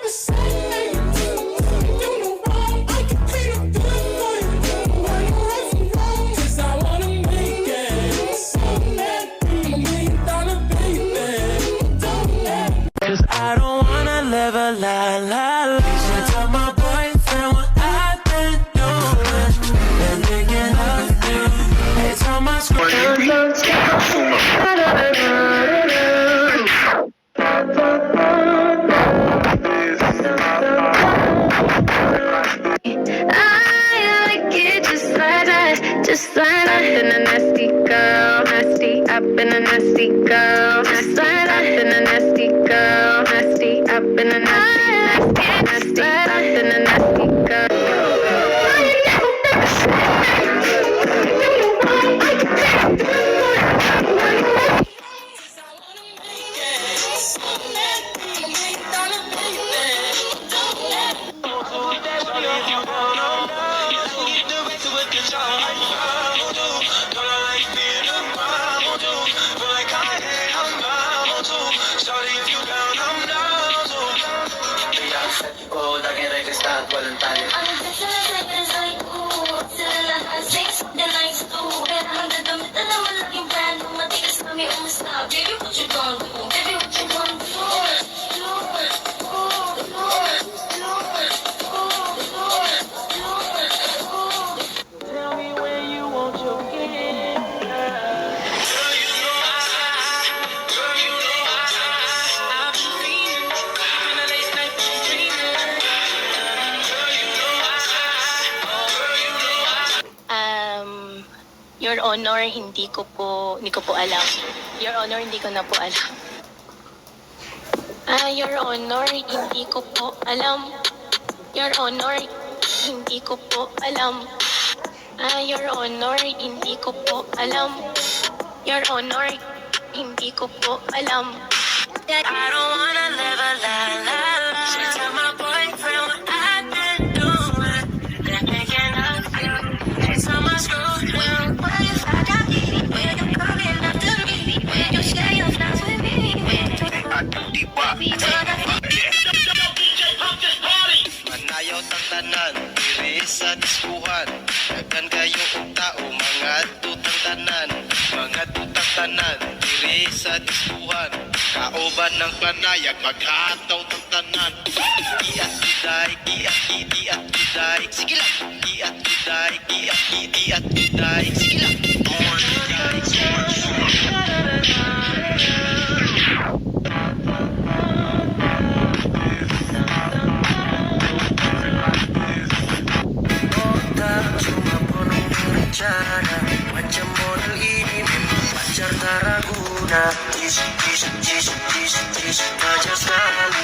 Cause I don't wanna live a lie, lie, lie. So tell my boyfriend what I've been doing and thinking of you. It's on my I like it just like that, just like that. I've been a nasty girl, nasty. I've been a nasty girl, just like that. I've been a nasty girl, nasty. I've been a nasty, nasty, nasty. I've been a nasty girl. Walang tayo. Baby, what you gonna do? Baby, what you gonna do? Tell me where you want your kid. Girl, you know I've been dreaming, in a late night dreaming. Girl, you know Your Honor, hindi ko po alam. Your Honor, hindi ko na po alam. Your Honor, hindi ko po alam. Your Honor, hindi ko po alam. Your Honor, hindi ko po alam. Your Honor, hindi ko po alam. I don't wanna live a lie, lie, lie. So tell my boyfriend what I've been doing and thinking of you. It's on my screw. What if I got me? When you coming after me? When you share your flies with me? Manayaw tang tanan, diri sa diskuhan. Daghan kayo og tao, mga tutang tanan. Mga tutang tanan, diri sa diskuhan. Kauban ng panayag, maghataw tang tanan. Iat kuday, iat kuday. Sige lang. Iat kuday, iat kuday. Sige lang. Cuma penuh rencana, macam model ini memang pacar tak ragu. Nah, tis, aja sekali.